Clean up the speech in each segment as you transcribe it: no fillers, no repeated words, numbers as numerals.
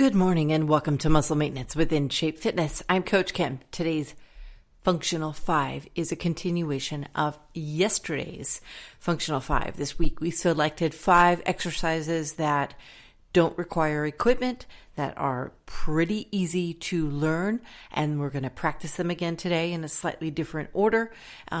Good morning and welcome to Muscle Maintenance within Shape Fitness. I'm Coach Kim. Today's Functional 5 is a continuation of yesterday's Functional 5. This week we selected 5 exercises that don't require equipment, that are pretty easy to learn, and we're going to practice them again today in a slightly different order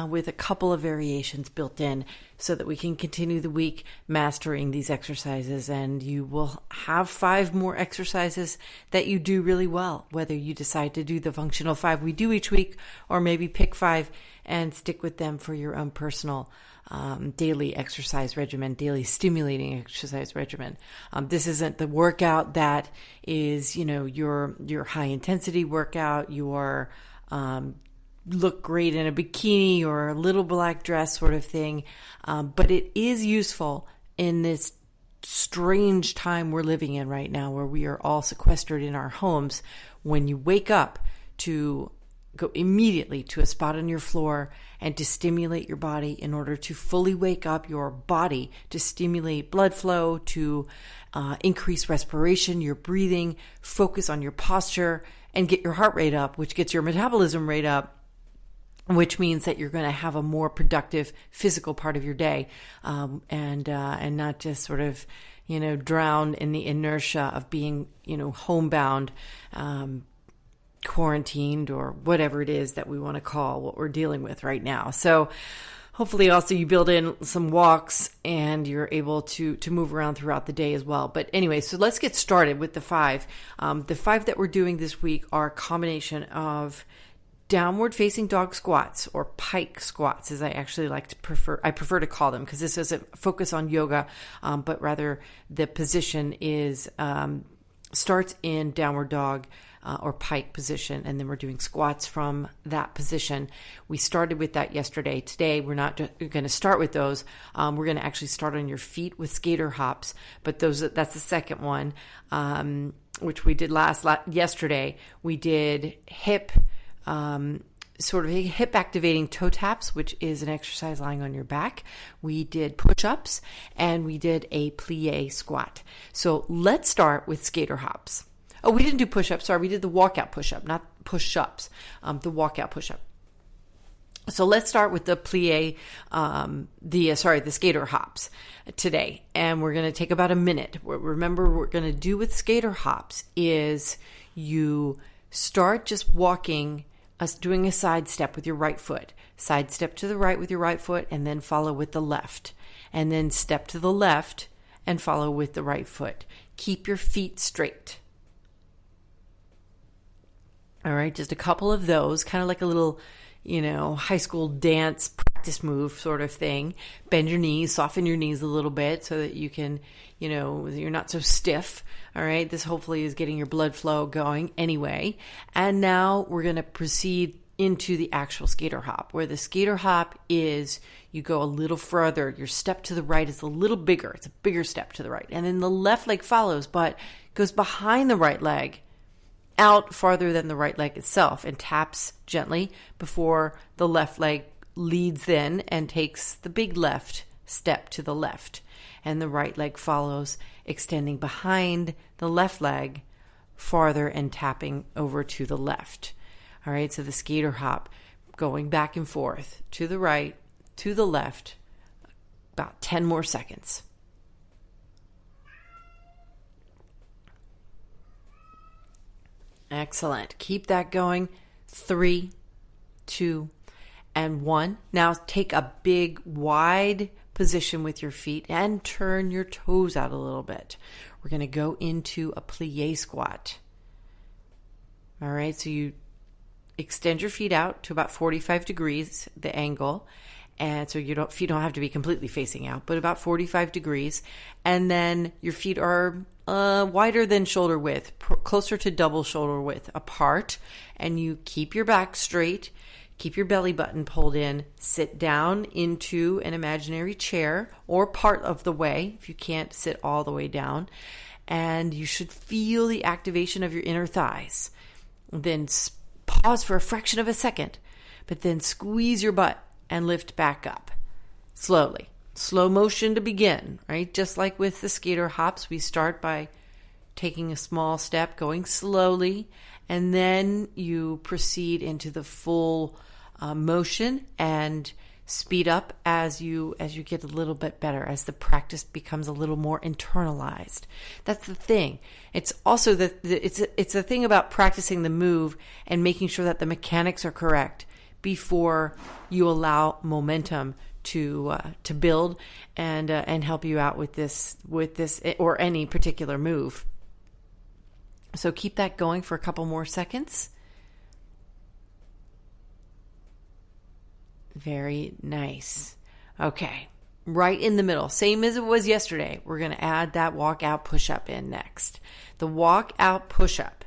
with a couple of variations built in so that we can continue the week mastering these exercises, and you will have 5 more exercises that you do really well, whether you decide to do the functional 5 we do each week or maybe pick 5 and stick with them for your own personal daily exercise regimen, daily stimulating exercise regimen. This isn't the workout that is, your high intensity workout, your look great in a bikini or a little black dress sort of thing. But it is useful in this strange time we're living in right now where we are all sequestered in our homes. When you wake up, to go immediately to a spot on your floor and to stimulate your body in order to fully wake up your body, to stimulate blood flow, to increase respiration, your breathing, focus on your posture, and get your heart rate up, which gets your metabolism rate up, which means that you're going to have a more productive physical part of your day, and not just sort of, drown in the inertia of being, homebound, quarantined, or whatever it is that we want to call what we're dealing with right now. So hopefully also you build in some walks and you're able to move around throughout the day as well. But anyway, so let's get started with the 5. The 5 that we're doing this week are a combination of downward facing dog squats, or pike squats, as I actually prefer to call them, because this doesn't focus on yoga, but rather the position is starts in downward dog or pike position, and then we're doing squats from that position. We started with that yesterday. Today, we're not going to start with those. We're going to actually start on your feet with skater hops, but that's the second one, which we did yesterday. We did hip activating toe taps, which is an exercise lying on your back. We did push-ups, and we did a plie squat. So let's start with skater hops. Oh, we didn't do push-ups. Sorry, we did the walkout push-up, not push-ups, the walkout push-up. So let's start with the plie, the skater hops today. And we're going to take about a minute. Remember, what we're going to do with skater hops is you start just walking, doing a side step with your right foot. Side step to the right with your right foot, and then follow with the left. And then step to the left and follow with the right foot. Keep your feet straight. All right, just a couple of those, kind of like a little, high school dance practice move sort of thing. Bend your knees, soften your knees a little bit so that you can, you're not so stiff. All right, this hopefully is getting your blood flow going anyway. And now we're going to proceed into the actual skater hop, where the skater hop is you go a little further. Your step to the right is a little bigger. It's a bigger step to the right. And then the left leg follows, but goes behind the right leg, out farther than the right leg itself, and taps gently before the left leg leads in and takes the big left step to the left. And the right leg follows, extending behind the left leg farther and tapping over to the left. All right, so the skater hop, going back and forth to the right, to the left, about 10 more seconds. Excellent. Keep that going. 3, 2, and 1. Now take a big, wide position with your feet and turn your toes out a little bit. We're going to go into a plie squat. All right, so you extend your feet out to about 45 degrees, the angle. And so feet don't have to be completely facing out, but about 45 degrees. And then your feet are wider than shoulder width, closer to double shoulder width apart. And you keep your back straight, keep your belly button pulled in, sit down into an imaginary chair or part of the way if you can't sit all the way down. And you should feel the activation of your inner thighs. Then pause for a fraction of a second, but then squeeze your butt and lift back up slowly. Slow motion to begin, right? Just like with the skater hops, we start by taking a small step, going slowly, and then you proceed into the full motion and speed up as you get a little bit better, as the practice becomes a little more internalized. That's the thing. It's also it's the thing about practicing the move and making sure that the mechanics are correct before you allow momentum to build and help you out with this or any particular move. So keep that going for a couple more seconds. Very nice. Okay, right in the middle, same as it was yesterday. We're going to add that walkout push-up in next. The walkout push-up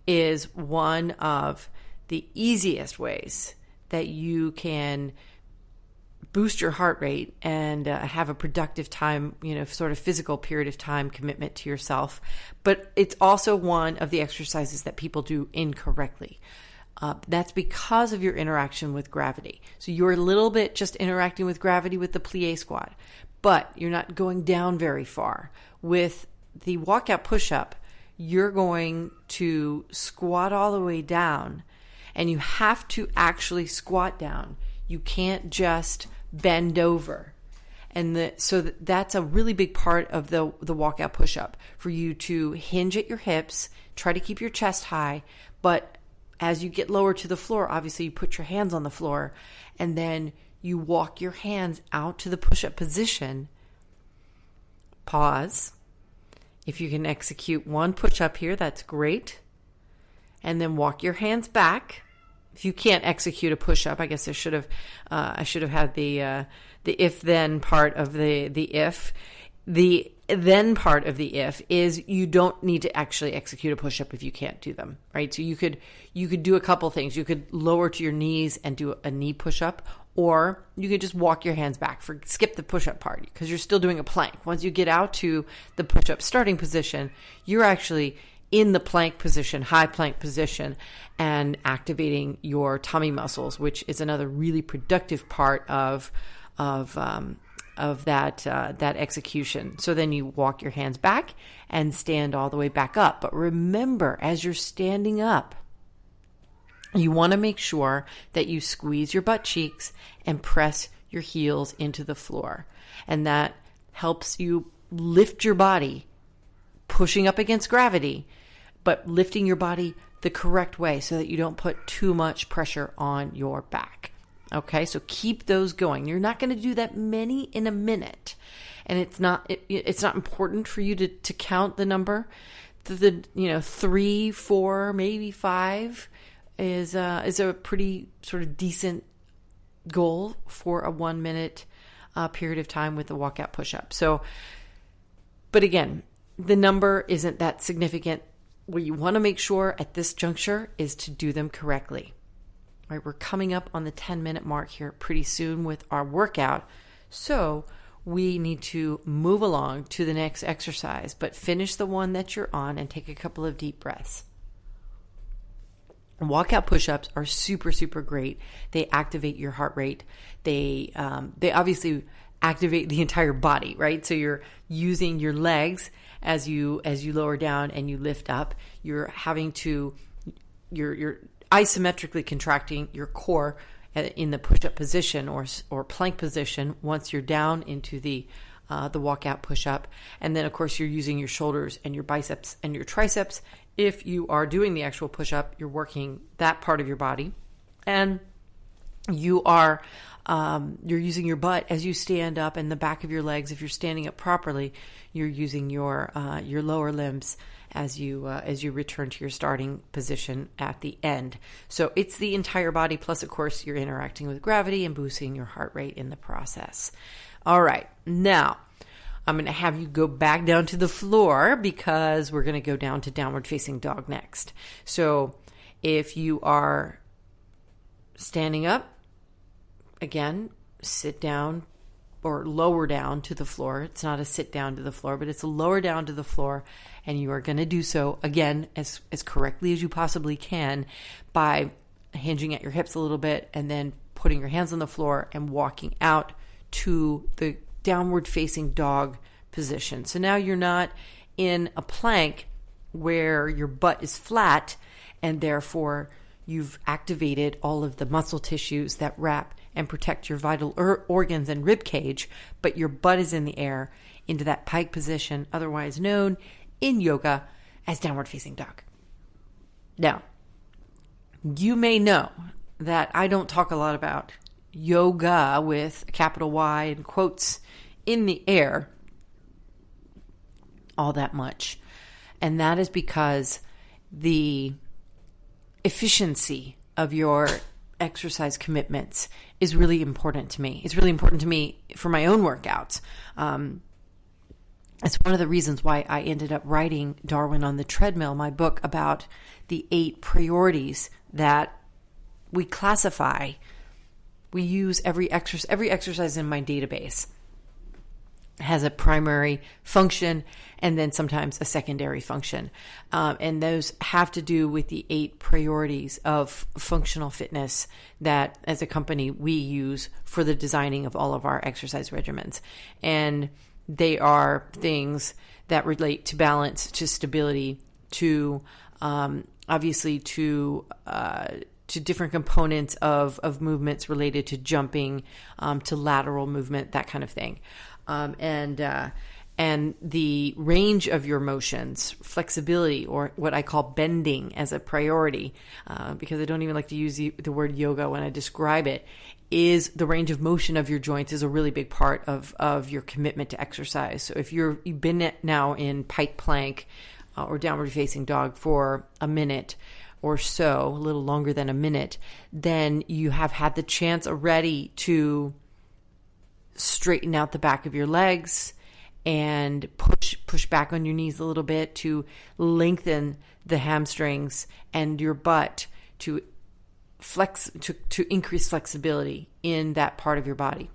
is one of the easiest ways that you can boost your heart rate and have a productive time, sort of physical period of time commitment to yourself. But it's also one of the exercises that people do incorrectly. That's because of your interaction with gravity. So you're a little bit just interacting with gravity with the plie squat, but you're not going down very far. With the walkout push-up, you're going to squat all the way down, and you have to actually squat down. You can't just bend over. And so that's a really big part of the walkout push-up, for you to hinge at your hips, try to keep your chest high, but as you get lower to the floor, obviously you put your hands on the floor, and then you walk your hands out to the push-up position. Pause. If you can execute one push-up here, that's great. And then walk your hands back. If you can't execute a push-up, I guess I should have had the if-then part of the if. The then part of the if is you don't need to actually execute a push-up if you can't do them, right? So you could do a couple things. You could lower to your knees and do a knee push-up, or you could just walk your hands back. Skip the push-up part because you're still doing a plank. Once you get out to the push-up starting position, you're actually in the plank position, high plank position, and activating your tummy muscles, which is another really productive part of that execution. So then you walk your hands back and stand all the way back up. But remember, as you're standing up, you want to make sure that you squeeze your butt cheeks and press your heels into the floor. And that helps you lift your body, pushing up against gravity, but lifting your body the correct way so that you don't put too much pressure on your back. Okay, so keep those going. You're not going to do that many in a minute, and it's not important for you to count the number. The 3, 4, maybe 5 is a pretty sort of decent goal for a 1 minute period of time with the walkout push-up. So, but again, the number isn't that significant. What you want to make sure at this juncture is to do them correctly. Right, we're coming up on the 10-minute mark here pretty soon with our workout, so we need to move along to the next exercise, but finish the one that you're on and take a couple of deep breaths. Walkout push-ups are super, super great. They activate your heart rate. They obviously activate the entire body, right? So you're using your legs as you lower down and you lift up. You're having to you're isometrically contracting your core in the push-up position or plank position once you're down into the walkout push-up. And then, of course, you're using your shoulders and your biceps and your triceps. If you are doing the actual push-up, you're working that part of your body. And you are you're using your butt as you stand up, and the back of your legs. If you're standing up properly, you're using your lower limbs as you return to your starting position at the end. So it's the entire body, plus of course you're interacting with gravity and boosting your heart rate in the process. All right, now I'm going to have you go back down to the floor because we're going to go down to downward facing dog next. So if you are standing up, again, sit down or lower down to the floor. It's not a sit down to the floor, but it's a lower down to the floor. And you are going to do so, again, as correctly as you possibly can by hinging at your hips a little bit and then putting your hands on the floor and walking out to the downward facing dog position. So now you're not in a plank, where your butt is flat, and therefore you've activated all of the muscle tissues that wrap and protect your vital organs and rib cage, but your butt is in the air into that pike position, otherwise known in yoga as downward facing dog. Now, you may know that I don't talk a lot about yoga with a capital Y and quotes in the air all that much. And that is because the efficiency of your exercise commitments is really important to me. It's really important to me for my own workouts. It's one of the reasons why I ended up writing Darwin on the Treadmill, my book about the 8 priorities that we classify. We use every exercise in my database has a primary function and then sometimes a secondary function. And those have to do with the 8 priorities of functional fitness that as a company we use for the designing of all of our exercise regimens. And they are things that relate to balance, to stability, to obviously to different components of movements related to jumping, to lateral movement, that kind of thing. And the range of your motions, flexibility, or what I call bending as a priority, because I don't even like to use the word yoga when I describe it, is the range of motion of your joints is a really big part of your commitment to exercise. So if you've been now in pike plank or downward facing dog for a minute or so, a little longer than a minute, then you have had the chance already to straighten out the back of your legs and push back on your knees a little bit to lengthen the hamstrings and your butt to increase flexibility in that part of your body.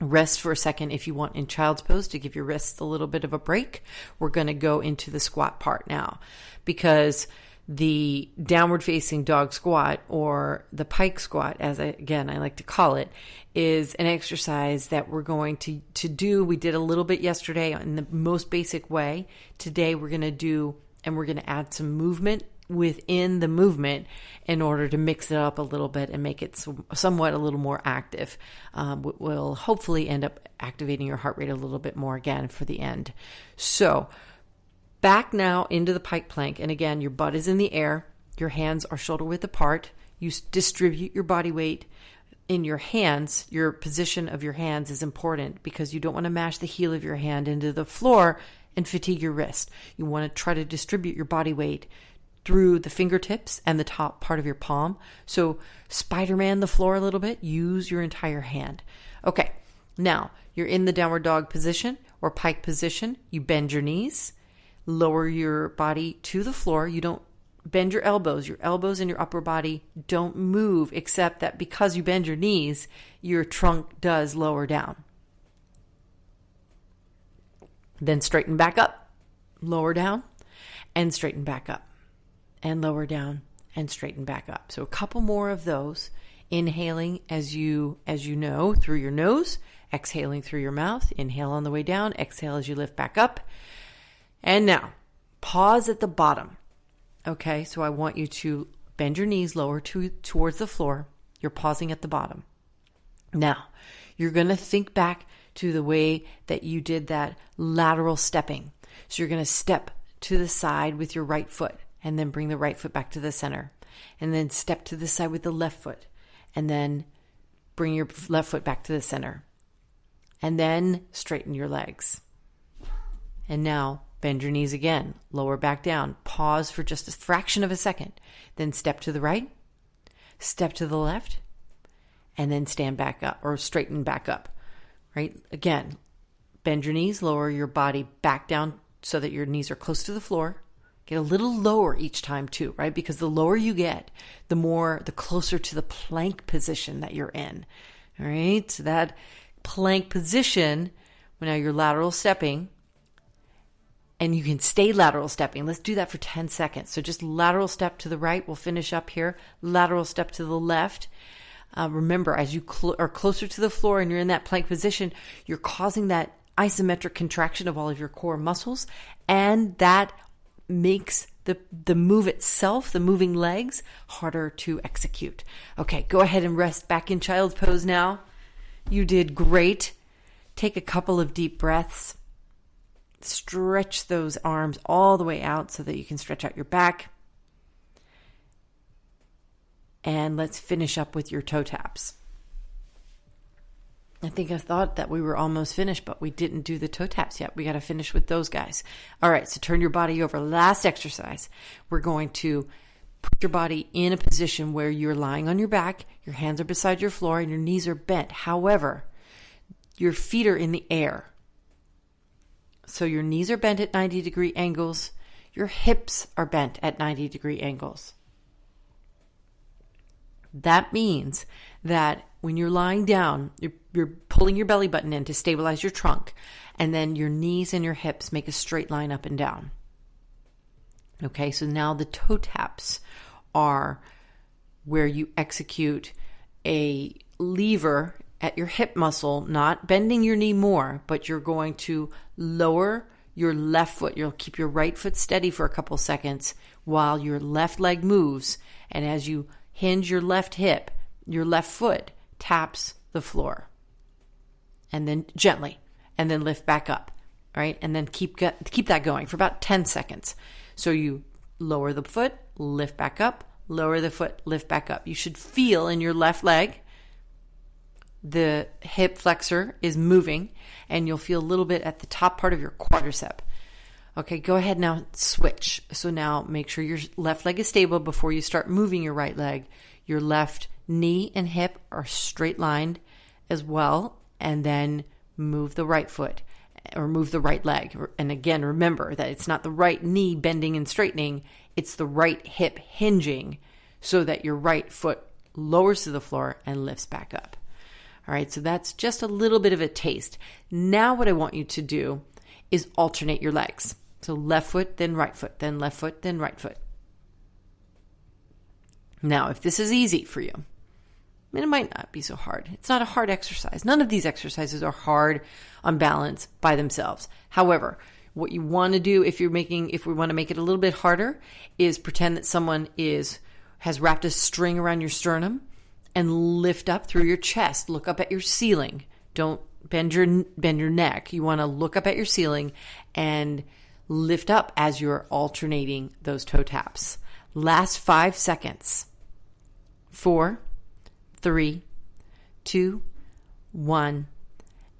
Rest for a second if you want in child's pose to give your wrists a little bit of a break. We're going to go into the squat part now, because the downward facing dog squat, or the pike squat, as I like to call it, is an exercise that we're going to do. We did a little bit yesterday in the most basic way. Today we're going to add some movement within the movement in order to mix it up a little bit and make it somewhat a little more active. We'll hopefully end up activating your heart rate a little bit more again for the end. So back now into the pike plank. And again, your butt is in the air. Your hands are shoulder width apart. You distribute your body weight in your hands. Your position of your hands is important because you don't want to mash the heel of your hand into the floor and fatigue your wrist. You want to try to distribute your body weight through the fingertips and the top part of your palm. So Spider-Man the floor a little bit, use your entire hand. Okay, now you're in the downward dog position or pike position. You bend your knees, lower your body to the floor. You don't bend your elbows. Your elbows and your upper body don't move, except that because you bend your knees, your trunk does lower down. Then straighten back up, lower down, and straighten back up. And lower down and straighten back up. So a couple more of those. Inhaling as you know through your nose, exhaling through your mouth. Inhale on the way down, exhale as you lift back up. And now pause at the bottom. Okay, so I want you to bend your knees lower towards the floor. You're pausing at the bottom. Now you're going to think back to the way that you did that lateral stepping. So you're going to step to the side with your right foot, and then bring the right foot back to the center, and then step to the side with the left foot, and then bring your left foot back to the center, and then straighten your legs. And now bend your knees again, lower back down, pause for just a fraction of a second, then step to the right, step to the left, and then stand back up or straighten back up, right? Again, bend your knees, lower your body back down so that your knees are close to the floor. Get a little lower each time too, right? Because the lower you get, the closer to the plank position that you're in. All right. So that plank position, when now you're lateral stepping, and you can stay lateral stepping. Let's do that for 10 seconds. So just lateral step to the right. We'll finish up here. Lateral step to the left. Remember, as you are closer to the floor and you're in that plank position, you're causing that isometric contraction of all of your core muscles, and that makes the move itself, the moving legs, harder to execute. Okay, go ahead and rest back in child's pose now. You did great. Take a couple of deep breaths. Stretch those arms all the way out so that you can stretch out your back. And let's finish up with your toe taps. I think I thought that we were almost finished, but we didn't do the toe taps yet. We got to finish with those guys. All right, so turn your body over. Last exercise. We're going to put your body in a position where you're lying on your back, your hands are beside your floor, and your knees are bent. However, your feet are in the air. So your knees are bent at 90-degree angles. Your hips are bent at 90-degree angles. That means that when you're lying down, you're pulling your belly button in to stabilize your trunk, and then your knees and your hips make a straight line up and down. Okay, so now the toe taps are where you execute a lever at your hip muscle, not bending your knee more, but you're going to lower your left foot. You'll keep your right foot steady for a couple seconds while your left leg moves, and as you hinge your left hip, your left foot taps the floor. And then gently, and then lift back up, right? And then keep that going for about 10 seconds. So you lower the foot, lift back up, lower the foot, lift back up. You should feel in your left leg, the hip flexor is moving, and you'll feel a little bit at the top part of your quadricep. Okay, go ahead now, switch. So now make sure your left leg is stable before you start moving your right leg. Your left knee and hip are straight lined as well, and then move the right foot or move the right leg. And again, remember that it's not the right knee bending and straightening, it's the right hip hinging so that your right foot lowers to the floor and lifts back up. All right, so that's just a little bit of a taste. Now what I want you to do is alternate your legs. So left foot, then right foot, then left foot, then right foot. Now, if this is easy for you, and it might not be so hard. It's not a hard exercise. None of these exercises are hard on balance by themselves. However, what you want to do if we want to make it a little bit harder, is pretend that someone has wrapped a string around your sternum and lift up through your chest. Look up at your ceiling. Don't bend your neck. You want to look up at your ceiling and lift up as you're alternating those toe taps. Last 5 seconds. 4, 3, 2, 1.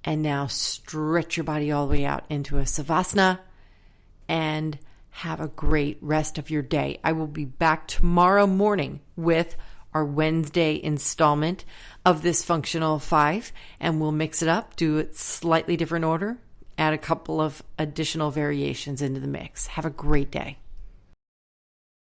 And now stretch your body all the way out into a savasana and have a great rest of your day. I will be back tomorrow morning with our Wednesday installment of this Functional 5, and we'll mix it up, do it slightly different order, add a couple of additional variations into the mix. Have a great day.